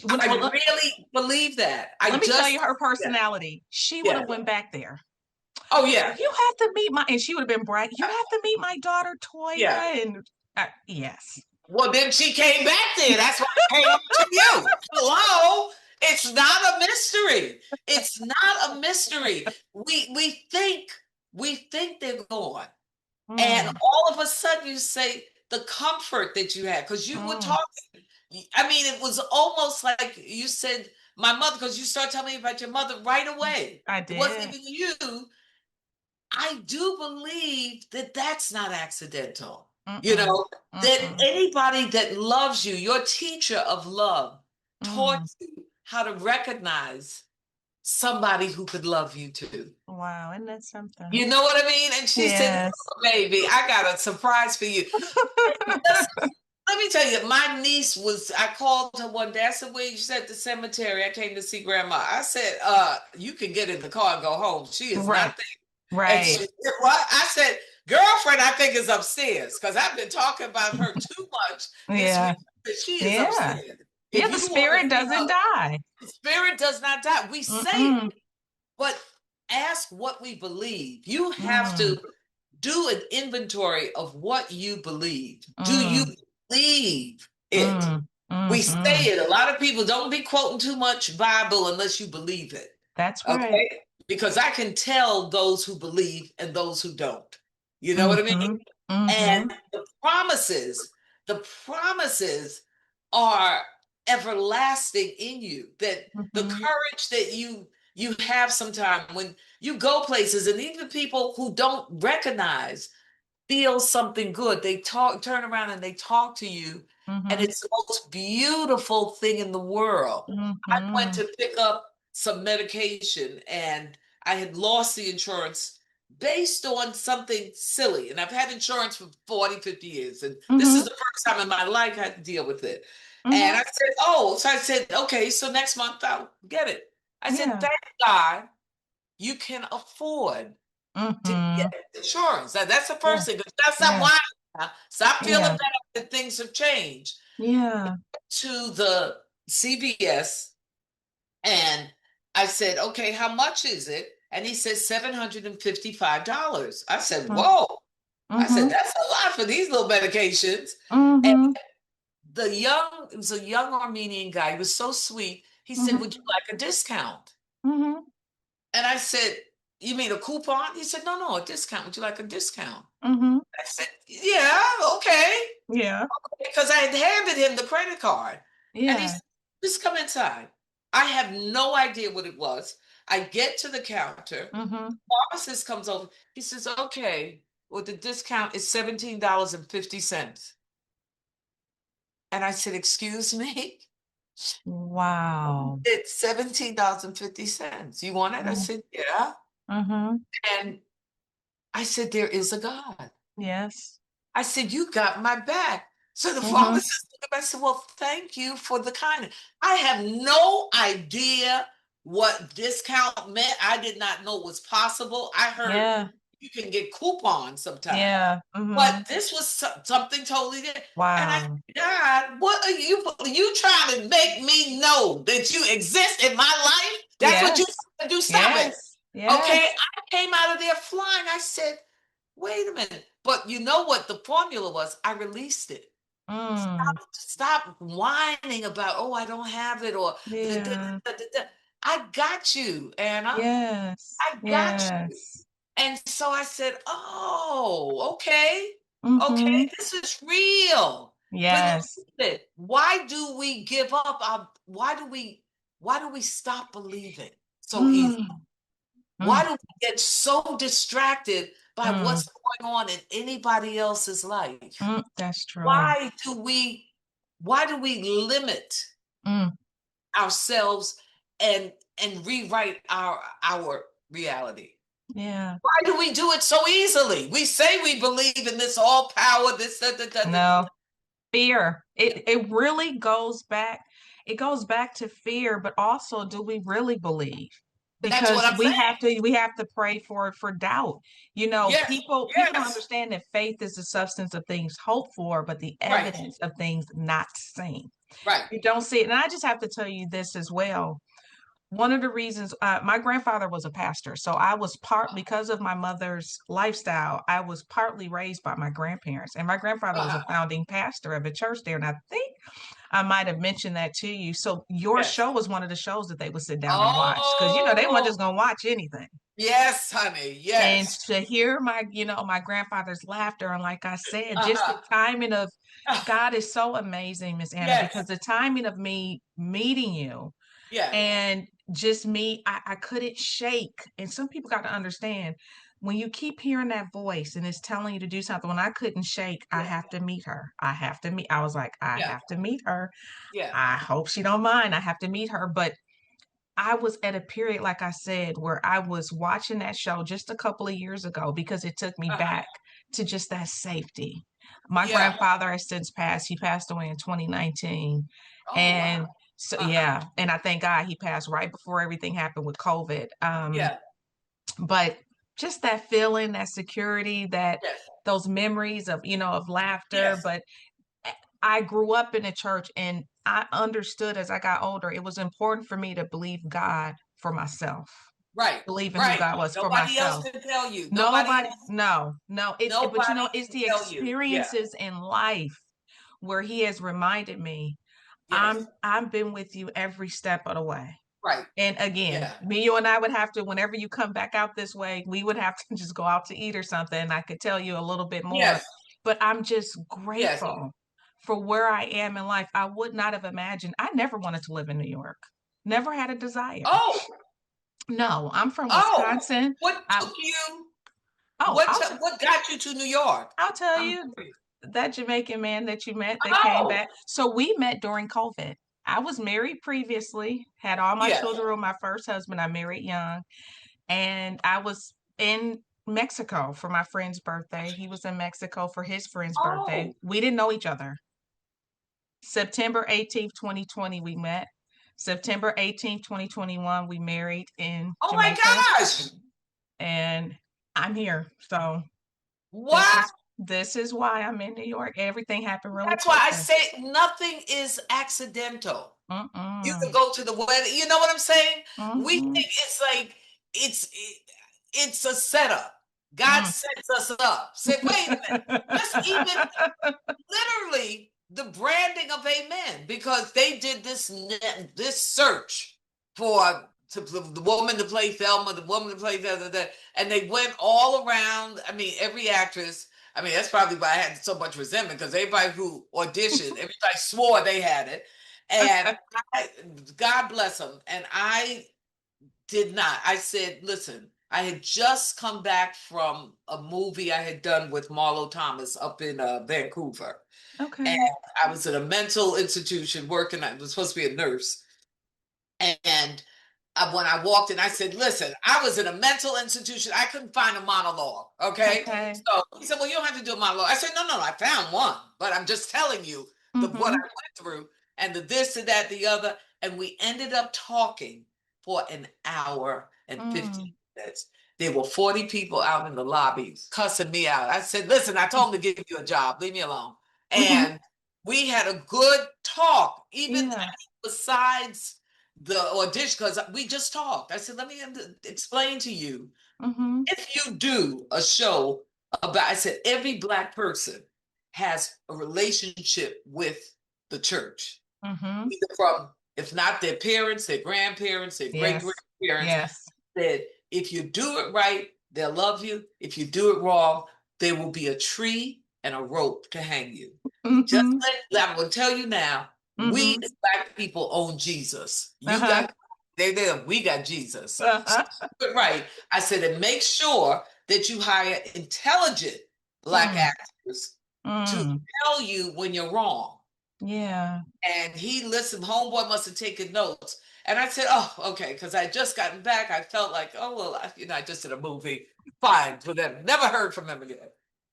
I really believe that. I let me tell just, you her yeah. personality. She would Yeah. have went back there. Oh, yeah. You have to meet and she would have been bright. You have to meet my daughter, Yeah. Toya. And yes. Well, then she came back there. That's why I came to you. Hello? It's not a mystery. It's not a mystery. We think they're gone. And Mm, all of a sudden you say the comfort that you had, because you were mm, talking. I mean, it was almost like you said, my mother, because you started telling me about your mother right away. I It wasn't did. even you. I do believe that that's not accidental. You Mm-mm, know, that mm-mm, anybody that loves you, your teacher of love, taught mm. you how to recognize somebody who could love you too. Wow, isn't that something? You know what I mean? And she said, Yes. oh, baby, I got a surprise for you. Let me tell you, my niece I called her one day. I said, well, she's at the cemetery. I came to see grandma. I said, you can get in the car and go home. She is Right, not there. And she right. said, what? I said, girlfriend, I think is upstairs because I've been talking about her too much this Yeah, week. But she is yeah. upstairs. Yeah, If the you want to spirit see doesn't her, die. the spirit does not die. We say Mm-mm, it, but ask what we believe. You have mm, to do an inventory of what you believe. Do you mm, believe it? mm, We mm, say mm. it. A lot of people don't be quoting too much Bible unless you believe it. That's right. Okay? Because I can tell those who believe and those who don't. You know what I mean? Mm-hmm, And mm-hmm, the promises are everlasting in you. That the mm-hmm, courage that you you have some time when you go places, and even people who don't recognize feel something good. They turn around and they talk to you, and Mm-hmm. it's the most beautiful thing in the world. I went Mm-hmm. to pick up some medication, and I had lost the insurance based on something silly. And I've had insurance for 40, 50 years. And this Mm-hmm. is the first time in my life I had to deal with it. And Mm-hmm. I said, oh, so I said, okay, so next month I'll get it. I said, Yeah. thank God you can afford to get Mm-hmm. insurance. That's the Yeah. first thing. That's not Yeah. why. Stop feeling Yeah. bad that things have changed. Yeah. To the CVS, and I said, okay, how much is it? And he said $755. I said, whoa. I said, Mm-hmm. that's a lot for these little medications. And Mm-hmm. it was a young Armenian guy. He was so sweet. He said, Mm-hmm. would you like a discount? Mm-hmm. And I said, you mean a coupon? He said, no, no, a discount. Would you like a discount? Mm-hmm. I said, yeah, okay. Yeah. Because I had handed him the credit card. And he Yeah. said, just come inside. I have no idea what it was. I get to the counter. Mm-hmm. Pharmacist comes over. He says, okay, well, the discount is $17.50. And I said, excuse me? Wow. It's $17.50. You want it? I said, yeah. Mm-hmm. And I said, there is a God. Yes. I said, you got my back. So the Mm-hmm. pharmacist looked at me, I said, well, thank you for the kindness. I have no idea what discount meant. I did not know was possible. I heard Yeah. you can get coupons sometimes. Yeah. Mm-hmm. But this was something totally different. And I Wow. said, God, what are you trying to make me know that you exist in my life? That's what you Yes. trying to do. Stop it. Yes. Okay. Yes. I came out of there flying. I said, wait a minute. But you know what the formula was? I released it. Mm. Stop whining about, oh, I don't have it, or da, da, Yeah. da, da, da. I got you, Anna. Yes. I got you. Yes. And so I said, oh, okay. Mm-hmm. Okay, this is real. Believe Yes. it. Why do we give up? Why do we stop believing so easy? Mm. Why Mm. do we get so distracted by Mm. what's going on in anybody else's life? Mm. That's true. Why do we why do we limit Mm. ourselves and rewrite our reality? Yeah. Why do we do it so easily? We say we believe in this all power, this that, that, that, that. No. Fear. It really goes back. It goes back to fear, but also, do we really believe? That's what Because I'm saying. we have to pray for doubt. You know, Yes, people don't yes, understand that faith is the substance of things hoped for, but the right, evidence of things not seen. right. You don't see it. And I just have to tell you this as well. One of the reasons my grandfather was a pastor, so I was because of my mother's lifestyle, I was partly raised by my grandparents, and my grandfather was a Uh-huh. founding pastor of a church there. And I think I might have mentioned that to you. So your Yes. show was one of the shows that they would sit down and watch, because they weren't Oh, just gonna watch anything. yes, honey. And Yes. to hear my grandfather's laughter, and like I said, just the Uh-huh. timing of Ah, God is so amazing, Miss Anna, because yes. the timing of me meeting you Yeah. and just me, I couldn't shake. And some people got to understand, when you keep hearing that voice and it's telling you to do something, when I couldn't shake, I Yeah. have to meet her. I have to meet. I was like, I Yeah. have to meet her. Yeah. I hope she don't mind. I have to meet her. But I was at a period, like I said, where I was watching that show just a couple of years ago, because it took me Uh-huh. back to just that safety. My Yeah. grandfather has since passed. He passed away in 2019. Oh, wow. And so, Uh-huh. yeah. And I thank God he passed right before everything happened with COVID. Yeah. But just that feeling, that security, that Yes. those memories of laughter. Yes. But I grew up in a church, and I understood as I got older, it was important for me to believe God for myself, Right. believe in who Right. God was for Nobody else myself. can tell you. Nobody Nobody, else. no, no, but Nobody it's can the tell you. Yeah. experiences in life where He has reminded me, Yes. I've been with you every step of the way. Right. And again, Yeah. you and I would have to, whenever you come back out this way, we would have to just go out to eat or something. And I could tell you a little bit more, Yes. but I'm just Yes. grateful for where I am in life. I would not have imagined. I never wanted to live in New York. Never had a desire. Oh. No, I'm from Oh, Wisconsin. what I took you? oh, What what got you to New York? I'll tell I'm you, curious. that Jamaican man that you met that came Oh, back. So we met during COVID. I was married previously, had all my yeah. children with my first husband. I married young, and I was in Mexico for my friend's birthday. He was in Mexico for his friend's birthday. Oh, We didn't know each other. September 18th, 2020, we met. September 18th, 2021, we married in oh my Jamaica, gosh. and I'm here. So this What? is this is why I'm in New York. Everything happened really That's why I quickly. say nothing is accidental. You Mm-mm. could go to the wedding. You know what I'm saying? We Mm-hmm. think it's like it's it's a setup. God Mm. sets us up. Say, wait a minute. Just even literally the branding of Amen, because they did this search for the woman to play Thelma, the woman to play da, and they went all around. I mean, every actress. I mean, that's probably why I had so much resentment, because everybody who auditioned, everybody swore they had it, and God bless them. And I did not. I said, listen, I had just come back from a movie I had done with Marlo Thomas up in Vancouver. And Okay. I was at a mental institution working. I was supposed to be a nurse. And when I walked in, I said, listen, I was in a mental institution. I couldn't find a monologue. Okay. Okay. So he said, well, you don't have to do a monologue. I said, no, I found one, but I'm just telling you what I Mm-hmm. went through and the this and that, the other. And we ended up talking for an hour and 15 Mm. minutes. There were 40 people out in the lobby cussing me out. I said, listen, I told them to give you a job. Leave me alone. Mm-hmm. And we had a good talk, even Yeah. besides the audition, because we just talked. I said, let me explain to you. Mm-hmm. If you do a show about, I said, every Black person has a relationship with the church, Mm-hmm. either from, if not their parents, their grandparents, their great Yes. grandparents. Yes. Said, if you do it right, they'll love you. If you do it wrong, there will be a tree and a rope to hang you. Just Mm-hmm. like I'm going to tell you now, we Mm-hmm. as Black people own Jesus. You Uh-huh. got, they there, we got Jesus. So, Uh-huh. right. I said, and make sure that you hire intelligent Black Mm. actors to Mm. tell you when you're wrong. Yeah. And he listened, homeboy must have taken notes. And I said, oh, okay, because I just gotten back. I felt like, oh, well, I just did a movie. Fine for them. Never heard from him again.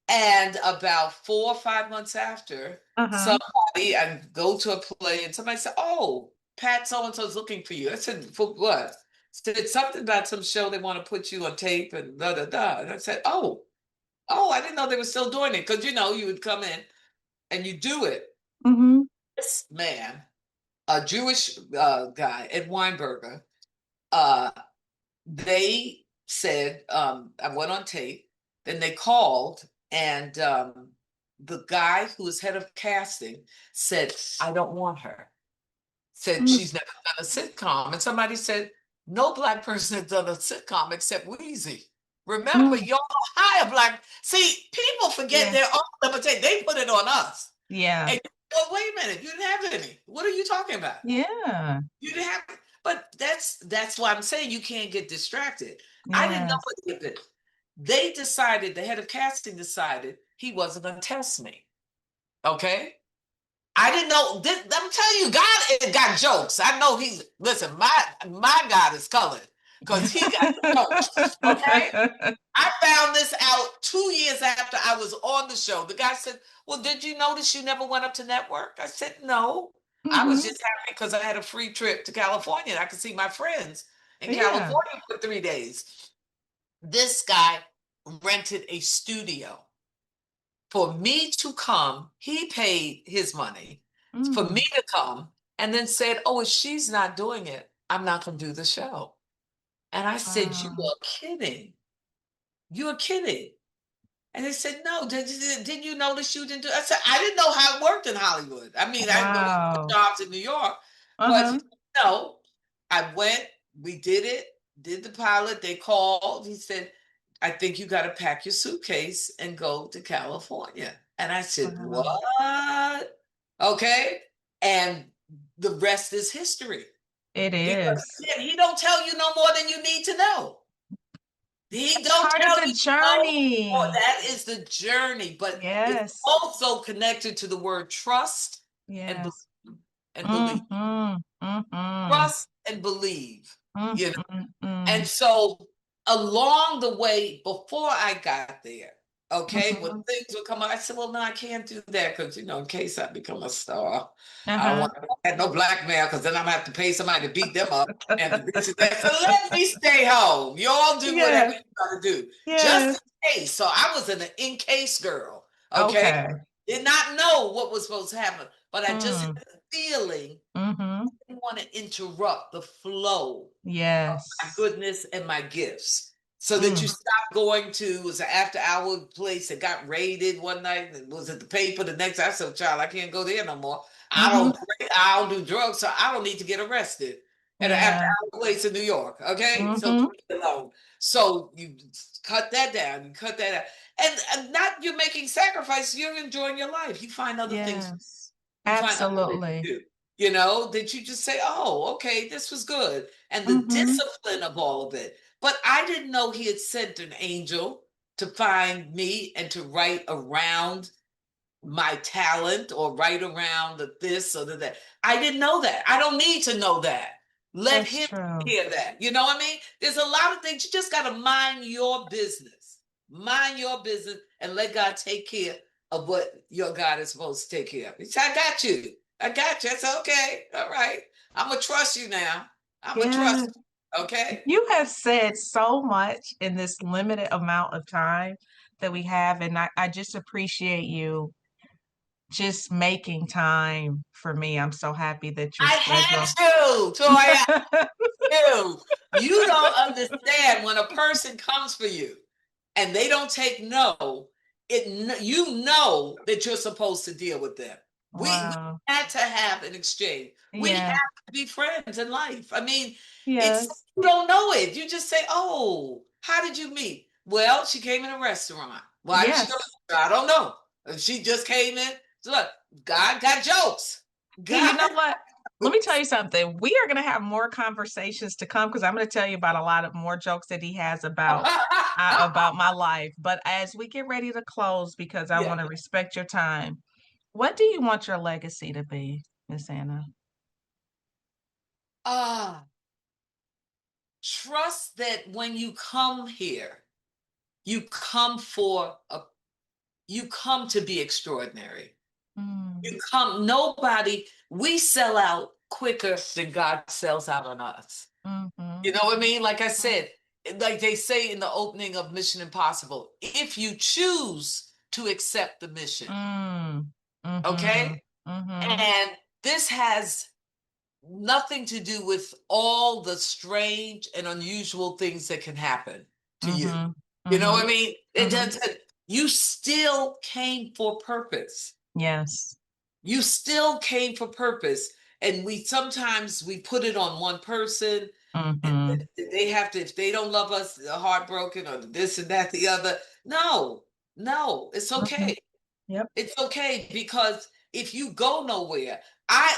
And about 4 or 5 months after, Uh-huh. somebody, I go to a play and somebody said, oh, Pat so-and-so's looking for you. I said, for what? Said something about some show they want to put you on tape and da da da. And I said, I didn't know they were still doing it. Because you would come in and you do it. Mm-hmm. This man, a Jewish guy at Weinberger, uh, they said, I went on tape, then they called, and the guy who was head of casting said, I don't want her. Said Mm. she's never done a sitcom. And somebody said, no Black person has done a sitcom except Wheezy. Remember, Mm. y'all hire Black. See, people forget Yeah. their own limitation. They put it on us. Yeah. And well, wait a minute, you didn't have any. What are you talking about? Yeah. You didn't have, but that's why I'm saying you can't get distracted. I didn't know Yes. what it. They decided, the head of casting decided he wasn't going to test me. Okay. I didn't know this. I'm telling you, God got jokes. I know he's, listen, my God is colored because he got jokes. Okay. I found this out 2 years after I was on the show. The guy said, well, did you notice you never went up to network? I said, no. I was Mm-hmm. just happy because I had a free trip to California and I could see my friends in Yeah. California for 3 days. This guy rented a studio for me to come. He paid his money for me Mm. to come and then said, oh, if she's not doing it, I'm not going to do the show. And I said, you Wow. are kidding. You're kidding. And they said, no, didn't you notice you didn't do it? I said, I didn't know how it worked in Hollywood. I mean, I know Wow. jobs in New York, but Uh-huh. no, I went, we did it, did the pilot. They called. He said, I think you got to pack your suitcase and go to California. And I said, Wow. what? Okay. And the rest is history. It is. Because he don't tell you no more than you need to know. He don't Part tell of the you journey. no more. That is the journey, but Yes. it's also connected to the word trust Yes. and believe. Trust and believe. You know? And so along the way, before I got there, okay, when things would come up, I said, well, no, I can't do that because, you know, in case I become a star, I don't want to have no blackmail because then I'm going to have to pay somebody to beat them up and this and that. So let me stay home. You all do whatever you got to do. Just in case. So I was an in case girl, okay? Did not know what was supposed to happen, but I just had the feeling I didn't want to interrupt the flow of my goodness and my gifts. So that you stop going to, it was an after hour place that got raided one night and was at the paper the next. I said, child, I can't go there no more. I don't do drugs, so I don't need to get arrested at an after hour place in New York. Okay. So leave me alone. So you cut that down, you cut that out. And not you're making sacrifices, you're enjoying your life. You find other things. You Absolutely. find other things to do. You know, that you just say, oh, okay, this was good. And the discipline of all of it. But I didn't know he had sent an angel to find me and to write around my talent or write around the this or the that. I didn't know that. I don't need to know that. Let him hear that. You know what I mean? There's a lot of things. You just got to mind your business. Mind your business and let God take care of what your God is supposed to take care of. He said, I got you. I got you. I said, okay. All right. I'm going to trust you now. I'm going to trust you. Okay. You have said so much in this limited amount of time that we have. And I just appreciate you just making time for me. I'm so happy that you're had to, Toya. You don't understand when a person comes for you and they don't take no, you know that you're supposed to deal with them. We had to have an exchange. We have to be friends in life. I mean, it's you don't know it. You just say, oh, how did you meet? Well, she came in a restaurant. Why did she go? I don't know. She just came in. So look, God got jokes. God. You know what? Let me tell you something. We are going to have more conversations to come because I'm going to tell you about a lot of more jokes that he has about my life. But as we get ready to close, because I want to respect your time, what do you want your legacy to be, Miss Anna? Trust that when you come here, you come to be extraordinary. We sell out quicker than God sells out on us. You know what I mean? Like I said, like they say in the opening of Mission Impossible, if you choose to accept the mission, okay? And this has nothing to do with all the strange and unusual things that can happen to you. You know what I mean? It doesn't. You still came for purpose. Yes. You still came for purpose. And sometimes we put it on one person and they have to, if they don't love us, they're heartbroken or this and that, the other. No, it's okay. It's okay because if you go nowhere, I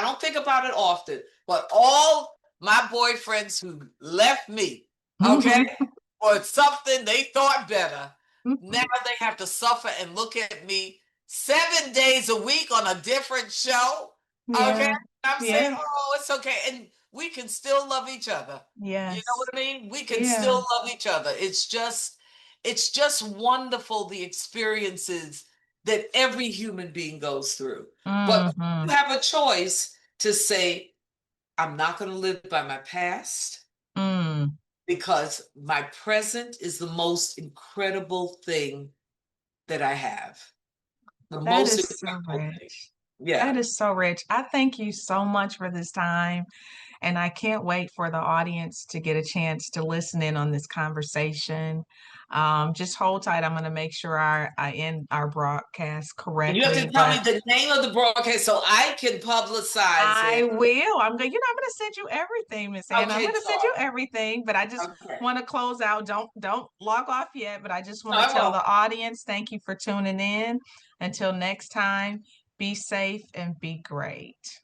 don't think about it often, but all my boyfriends who left me, okay, or something they thought better, now they have to suffer and look at me 7 days a week on a different show. Okay. I'm saying, oh, it's okay. And we can still love each other. Yes. You know what I mean? We can still love each other. It's just wonderful, the experiences that every human being goes through. But you have a choice to say, I'm not going to live by my past because my present is the most incredible thing that I have. That is so rich. Yeah. That is so rich. I thank you so much for this time. And I can't wait for the audience to get a chance to listen in on this conversation. Just hold tight. I'm going to make sure I end our broadcast correctly. You have to tell me the name of the broadcast so I can publicize it. I will. I'm going to send you everything, Miss Anna. I'm going to send you everything, but I just want to close out. Don't log off yet, but I just want to tell the audience, thank you for tuning in. Until next time, be safe and be great.